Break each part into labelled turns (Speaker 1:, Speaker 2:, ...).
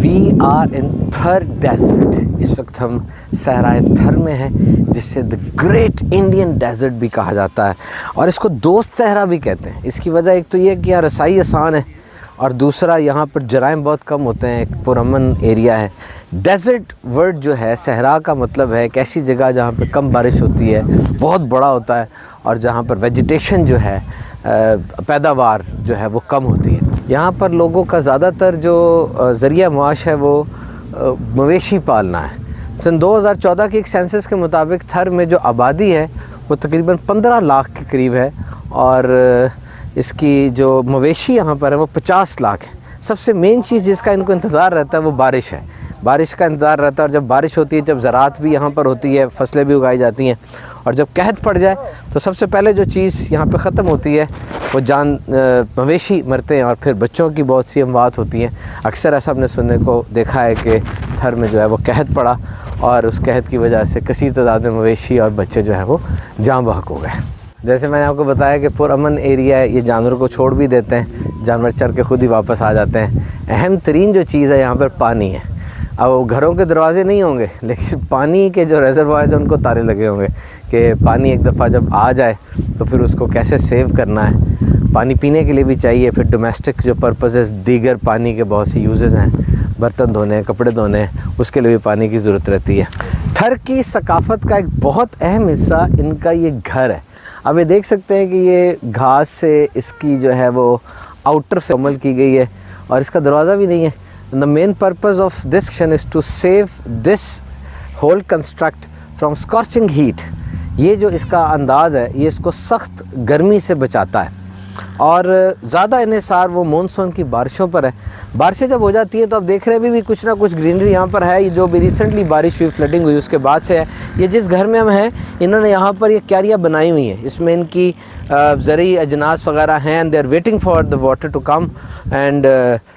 Speaker 1: We are in थर desert. इस वक्त हम सहराए थर में हैं, जिसे द ग्रेट इंडियन डेजर्ट भी कहा जाता है और इसको दोस्त सहरा भी कहते हैं। इसकी वजह एक तो ये कि यहाँ रसाई आसान है और दूसरा यहाँ पर जराइम बहुत कम होते हैं। एक पुरअमन एरिया है। डेजर्ट वर्ड जो है, सहरा का मतलब है एक ऐसी जगह जहाँ पर कम बारिश होती है, बहुत बड़ा होता है और जहाँ पर वेजिटेशन जो है, पैदावार जो है वो कम होती है। यहाँ पर लोगों का ज़्यादातर जो ज़रिया मुआश है वो मवेशी पालना है। सन 2014 की एक सेंसस के मुताबिक थर में जो आबादी है वो तकरीबन 15 लाख के करीब है और इसकी जो मवेशी यहाँ पर है वो 50 लाख है। सबसे मेन चीज़ जिसका इनको इंतज़ार रहता है वो बारिश है। बारिश का इंतज़ार रहता है और जब बारिश होती है, जब ज़राअत भी यहाँ पर होती है, फसलें भी उगाई जाती हैं और जब कहत पड़ जाए तो सबसे पहले जो चीज़ यहाँ पे ख़त्म होती है वो मवेशी मरते हैं और फिर बच्चों की बहुत सी अमवात होती हैं। अक्सर ऐसा हमने सुनने को देखा है कि थर में जो है वो कहत पड़ा और उस कहत की वजह से कसीर तादाद में मवेशी और बच्चे जो हैं वो जाँ बहक हो गए। जैसे मैंने आपको बताया कि पुरअमन एरिया है, ये जानवरों को छोड़ भी देते हैं, जानवर चर के खुद ही वापस आ जाते हैं। अहम तरीन जो चीज़ है यहाँ पर पानी है। अब घरों के दरवाजे नहीं होंगे लेकिन पानी के जो रिजर्वायर्स हैं उनको तारे लगे होंगे कि पानी एक दफ़ा जब आ जाए तो फिर उसको कैसे सेव करना है। पानी पीने के लिए भी चाहिए, फिर डोमेस्टिक जो पर्पसेस, दीगर पानी के बहुत सी यूजेस हैं, बर्तन धोने, कपड़े धोने, उसके लिए भी पानी की ज़रूरत रहती है। थर की सकाफ़त का एक बहुत अहम हिस्सा इनका ये घर है। अब ये देख सकते हैं कि ये घास से इसकी जो है वो आउटर फॉर्मल की गई है और इसका दरवाज़ा भी नहीं है। The main purpose of this section is to save this whole construct from scorching heat। ये जो इसका अंदाज़ है ये इसको सख्त गर्मी से बचाता है और ज़्यादा इन्हिसार वो मानसून की बारिशों पर है। बारिशें जब हो जाती है तो अब देख रहे हैं भी कुछ ना कुछ ग्रीनरी यहाँ पर है। ये जो भी रिसेंटली बारिश हुई, फ्लडिंग हुई, उसके बाद से है। ये जिस घर में हम हैं इन्होंने यहाँ पर ये क्यारियाँ बनाई हुई हैं, इसमें इनकी ज़रूरी अजनास वगैरह हैं and they are waiting for the water to come and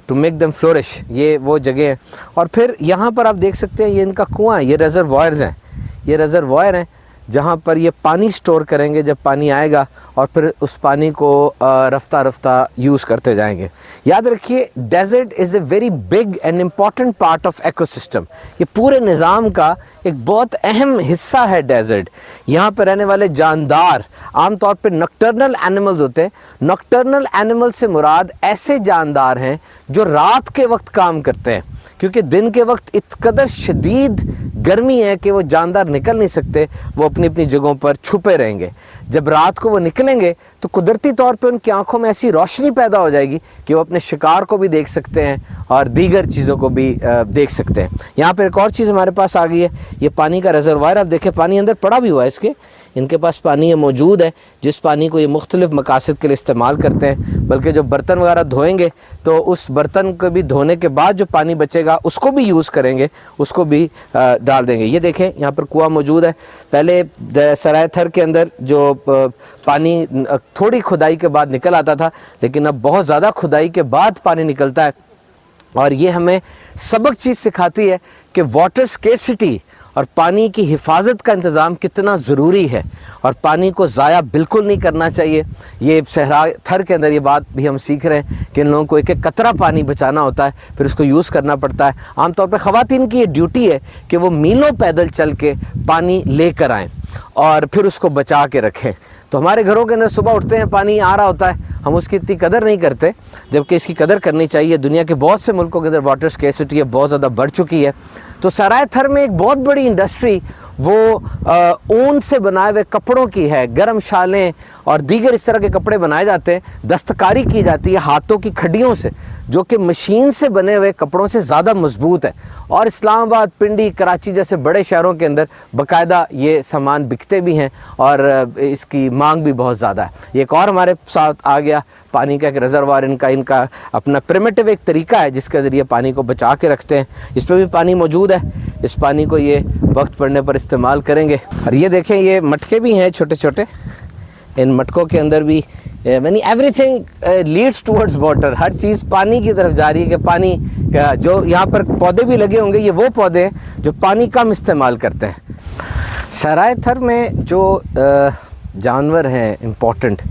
Speaker 1: to make them flourish. ये वो जगह है। और फिर यहाँ पर आप देख सकते हैं ये इनका कुआँ है, ये रिजर्वायर्स हैं, ये रिजर्वायर हैं जहाँ पर ये पानी स्टोर करेंगे जब पानी आएगा और फिर उस पानी को रफ्ता रफ्ता यूज़ करते जाएंगे। याद रखिए, desert is a very big and important part of ecosystem. ये पूरे निज़ाम का एक बहुत अहम हिस्सा है डेजर्ट। यहाँ पर रहने वाले जानदार आमतौर पर नॉकटर्नल एनिमल्स होते हैं। नॉकटर्नल एनिमल से मुराद ऐसे जानदार हैं जो रात के वक्त काम करते हैं, क्योंकि दिन के वक्त इतकदर शदीद गर्मी है कि वो जानदार निकल नहीं सकते, वो अपनी अपनी जगहों पर छुपे रहेंगे। जब रात को वो निकलेंगे तो कुदरती तौर पे उनकी आंखों में ऐसी रोशनी पैदा हो जाएगी कि वो अपने शिकार को भी देख सकते हैं और दीगर चीज़ों को भी देख सकते हैं। यहाँ पर एक और चीज़ हमारे पास आ गई है, ये पानी का रिजर्वायर। आप देखें पानी अंदर पड़ा भी हुआ है, इसके इनके पास पानी ये मौजूद है जिस पानी को ये मुख्तलिफ मकासद के लिए इस्तेमाल करते हैं। बल्कि जो बर्तन वगैरह धोएंगे तो उस बर्तन को भी धोने के बाद जो पानी बचेगा उसको भी यूज़ करेंगे, उसको भी डाल देंगे। ये देखें यहाँ पर कुआं मौजूद है। पहले सराय थर के अंदर जो पानी थोड़ी खुदाई के बाद निकल आता था, लेकिन अब बहुत ज़्यादा खुदाई के बाद पानी निकलता है और ये हमें सबक चीज़ सिखाती है कि वाटर स्केर्सिटी और पानी की हिफाजत का इंतज़ाम कितना ज़रूरी है और पानी को ज़ाया बिल्कुल नहीं करना चाहिए। ये सहरा थर के अंदर ये बात भी हम सीख रहे हैं कि इन लोगों को एक एक कतरा पानी बचाना होता है, फिर उसको यूज़ करना पड़ता है। आमतौर पर ख़वातीन की ये ड्यूटी है कि वो मीलों पैदल चल के पानी लेकर आएँ और फिर उसको बचा के रखें। तो हमारे घरों के अंदर सुबह उठते हैं, पानी आ रहा होता है, हम उसकी इतनी कदर नहीं करते, जबकि इसकी कदर करनी चाहिए। दुनिया के बहुत से मुल्कों के अंदर वाटर स्केर्सिटी है, बहुत ज़्यादा बढ़ चुकी है। तो सराय थर में एक बहुत बड़ी इंडस्ट्री वो ऊन से बनाए हुए कपड़ों की है। गर्म शालें और दीगर इस तरह के कपड़े बनाए जाते हैं। दस्तकारी की जाती है हाथों की खड्डियों से, जो कि मशीन से बने हुए कपड़ों से ज़्यादा मजबूत है। और इस्लामाबाद, पिंडी, कराची जैसे बड़े शहरों के अंदर बाकायदा ये सामान बिकते भी हैं और इसकी मांग भी बहुत ज़्यादा है। ये एक और हमारे साथ आ गया पानी का एक रिजर्वायर। इनका अपना प्रिमिटिव एक तरीका है जिसके ज़रिए पानी को बचा के रखते हैं। इस पर भी पानी मौजूद है, इस पानी को ये वक्त पड़ने पर इस्तेमाल करेंगे। और ये देखें, ये मटके भी हैं छोटे छोटे। इन मटकों के अंदर भी यानी एवरीथिंग लीड्स टूवर्ड्स वाटर। हर चीज़ पानी की तरफ जा रही है कि पानी जो यहाँ पर पौधे भी लगे होंगे, ये वो पौधे हैं जो पानी कम इस्तेमाल करते हैं। सराय थर में जो जानवर हैं इम्पॉर्टेंट,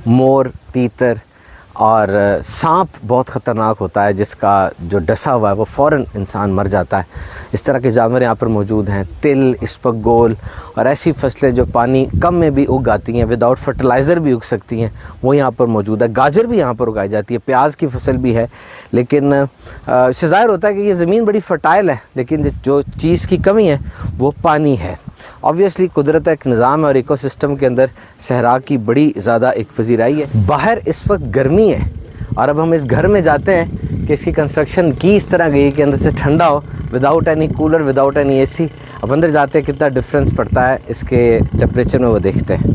Speaker 1: मोर, तीतर और सांप बहुत ख़तरनाक होता है, जिसका जो डसा हुआ है वो फ़ौरन इंसान मर जाता है। इस तरह के जानवर यहाँ पर मौजूद हैं। तिल, इसबगोल और ऐसी फसलें जो पानी कम में भी उग आती हैं, विदाउट फर्टिलाइज़र भी उग सकती हैं, वो यहाँ पर मौजूद है। गाजर भी यहाँ पर उगाई जाती है, प्याज की फसल भी है। लेकिन इससे ज़ाहिर होता है कि ये ज़मीन बड़ी फर्टाइल है, लेकिन जो चीज़ की कमी है वो पानी है। ऑब्वियसली कुदरत एक निज़ाम है और इकोसिस्टम के अंदर सहरा की बड़ी ज़्यादा एक पजीराई है। बाहर इस वक्त गर्मी है और अब हम इस घर में जाते हैं कि इसकी कंस्ट्रक्शन की इस तरह गई कि अंदर से ठंडा हो, without any cooler, without any AC. अब अंदर जाते हैं कितना डिफरेंस पड़ता है इसके टेम्परेचर में, वो देखते हैं।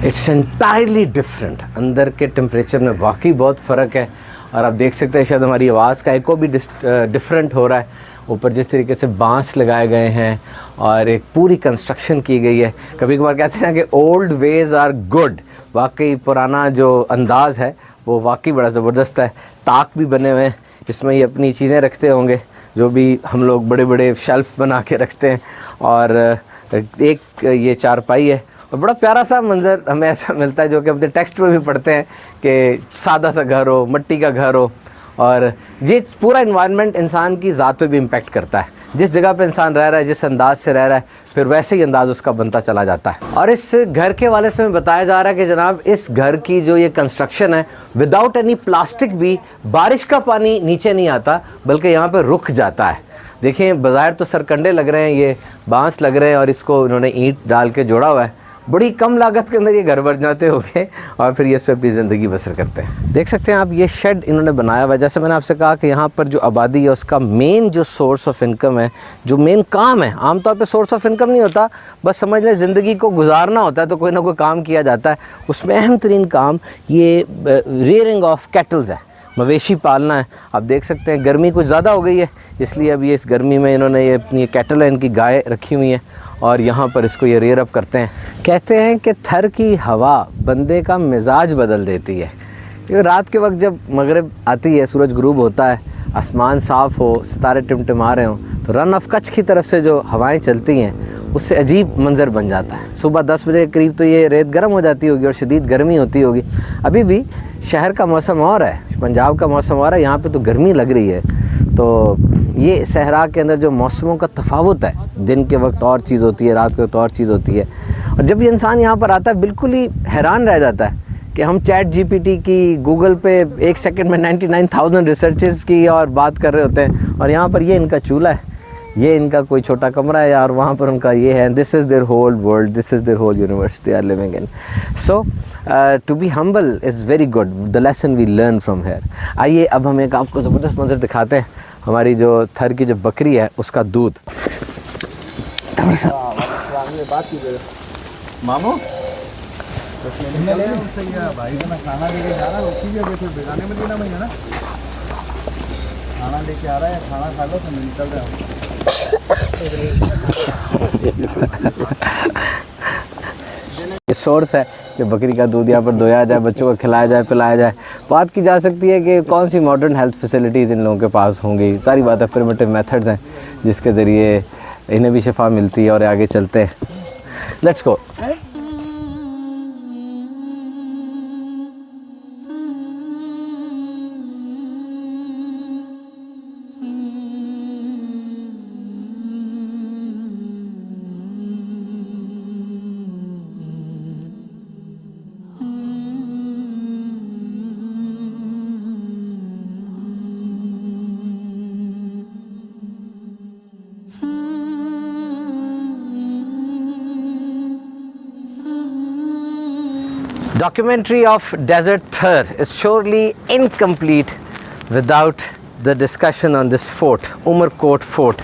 Speaker 1: It's entirely different. अंदर के टेम्परेचर में वाकई बहुत फ़र्क है और आप देख सकते हैं शायद हमारी आवाज़ का एको भी डिफरेंट हो रहा है। ऊपर जिस तरीके से बांस लगाए गए हैं और एक पूरी कंस्ट्रक्शन की गई है। कभी कभार कहते हैं कि ओल्ड वेज़ आर गुड। वाकई पुराना जो अंदाज़ है वो वाकई बड़ा ज़बरदस्त है। ताक भी बने हुए हैं, इसमें ये अपनी चीज़ें रखते होंगे जो भी हम लोग बड़े बड़े शेल्फ बना के रखते हैं। और एक ये चारपाई है और बड़ा प्यारा सा मंज़र हमें ऐसा मिलता है जो कि अपने टेक्स्ट में भी पढ़ते हैं कि सादा सा घर हो, मिट्टी का घर हो। और ये पूरा इन्वायरमेंट इंसान की ज़ात पे भी इम्पेक्ट करता है। जिस जगह पे इंसान रह रहा है, जिस अंदाज से रह रहा है, फिर वैसे ही अंदाज़ उसका बनता चला जाता है। और इस घर के हवाले से हमें बताया जा रहा है कि जनाब इस घर की जो ये कंस्ट्रक्शन है, विदाउट एनी प्लास्टिक भी बारिश का पानी नीचे नहीं आता, बल्कि यहाँ पर रुक जाता है। देखिए बाज़ार तो सरकंडे लग रहे हैं, ये बांस लग रहे हैं और इसको इन्होंने ईंट डाल के जोड़ा हुआ है। बड़ी कम लागत के अंदर ये घर बन जाते होंगे और फिर ये इस पर अपनी ज़िंदगी बसर करते हैं। देख सकते हैं आप, ये शेड इन्होंने बनाया हुआ है। जैसे मैंने आपसे कहा कि यहाँ पर जो आबादी है उसका मेन जो सोर्स ऑफ इनकम है, जो मेन काम है, आमतौर पे सोर्स ऑफ इनकम नहीं होता, बस समझ लें ज़िंदगी को गुजारना होता है तो कोई ना कोई काम किया जाता है। उसमें अहम तरीन काम ये रेयरिंग ऑफ कैटल्स है, मवेशी पालना है। आप देख सकते हैं गर्मी कुछ ज़्यादा हो गई है, इसलिए अब ये इस गर्मी में इन्होंने ये अपनी कैटल है, इनकी गाय रखी हुई हैं और यहाँ पर इसको ये रेयर अप करते हैं। कहते हैं कि थर की हवा बंदे का मिजाज बदल देती है। क्योंकि रात के वक्त जब मगरिब आती है, सूरज गुरूब होता है, आसमान साफ़ हो, सितारे टिमटिमा रहे हों, तो रन ऑफ कच्छ की तरफ से जो हवाएं चलती हैं उससे अजीब मंज़र बन जाता है। सुबह 10 बजे के करीब तो ये रेत गर्म हो जाती होगी और शदीद गर्मी होती होगी। अभी भी शहर का मौसम और है, पंजाब का मौसम और है, यहाँ पे तो गर्मी लग रही है। तो ये सहरा के अंदर जो मौसमों का तफावत है, दिन के वक्त और चीज़ होती है, रात के वक्त और चीज़ होती है। और जब ये इंसान यहाँ पर आता है बिल्कुल ही हैरान रह जाता है कि हम चैट जीपीटी की, गूगल पे 1 सेकंड में 99,000 रिसर्चेस की और बात कर रहे होते हैं, और यहाँ पर ये इनका चूल्हा है, ये इनका कोई छोटा कमरा है यार, वहाँ पर उनका ये है। This is their whole world, this is their whole universe they are living in. So to be humble is very good, the lesson we learn from here. आइए अब हम एक आपको ज़बरदस्त मंजर दिखाते हैं, हमारी जो थर की जो बकरी है उसका दूध।
Speaker 2: मामू भाई का खाना लेके जा रहा है, उसी जगह से बेगाने मदीना में है ना, खाना लेके आ रहा है, खाना खा लो तो निकल रहा है।
Speaker 1: ये सोर्स है कि बकरी का दूध यहाँ पर दोया जाए, बच्चों को खिलाया जाए, पिलाया जाए। बात की जा सकती है कि कौन सी मॉडर्न हेल्थ फैसिलिटीज़ इन लोगों के पास होंगी। सारी बात है, प्रिमिटिव मेथड्स हैं जिसके ज़रिए इन्हें भी शिफा मिलती है और आगे चलते हैं। Let's go. Documentary of Desert Thar is surely incomplete without the discussion on this fort, Umarkot fort.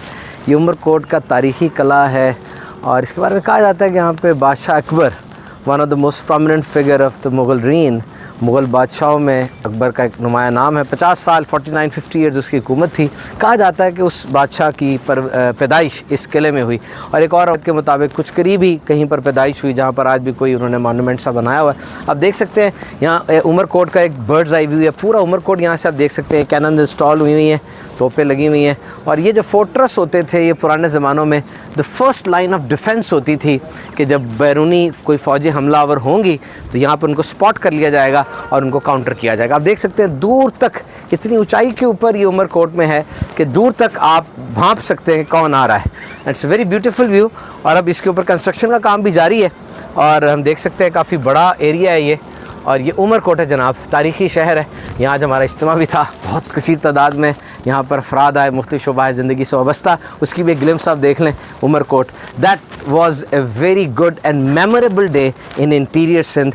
Speaker 1: ये उमरकोट का तारीख़ी किला है और इसके बारे में कहा जाता है कि यहाँ पे बादशाह Akbar, one of the most prominent figure of the Mughal reign, Mughal बादशाहों में अकबर का एक नुमाया नाम है। 50 साल 49-50 ईयर्स उसकी हुकूमत थी। कहा जाता है कि उस बादशाह की पैदाइश इस किले में हुई, और एक और के मुताबिक कुछ करीबी कहीं पर पैदाइश हुई जहाँ पर आज भी कोई उन्होंने मॉन्यूमेंट सा बनाया हुआ है। आप देख सकते हैं यहाँ उमरकोट का एक बर्ड्स आई व्यू है। पूरा उमरकोट यहाँ से आप देख सकते हैं, कैनन इंस्टॉल हुई हुई हैं, तोपें लगी हुई हैं। और ये जो फोर्ट्रेस होते थे, ये पुराने ज़मानों में the first line of defence होती थी कि जब बैरूनी कोई फ़ौजी हमलावर होंगी तो यहाँ पर उनको स्पॉट कर लिया जाएगा और उनको काउंटर किया जाएगा। आप देख सकते हैं दूर तक, इतनी ऊंचाई के ऊपर ये उमरकोट में है कि दूर तक आप भांप सकते हैं कौन आ रहा है। It's a very beautiful view. और अब इसके ऊपर कंस्ट्रक्शन का काम भी जारी है और हम देख सकते हैं काफ़ी बड़ा एरिया है ये। और ये उमरकोट है जनाब, तारीख़ी शहर है। यहाँ आज हमारा इज्तिमा भी था, बहुत कसीर तादाद में यहाँ पर अफराद आए, मुख्तलिफ शोबा ज़िंदगी से वाबस्ता, उसकी भी एक ग्लिम्स आप देख लें Umarkot. That was a very good and memorable day in interior Sindh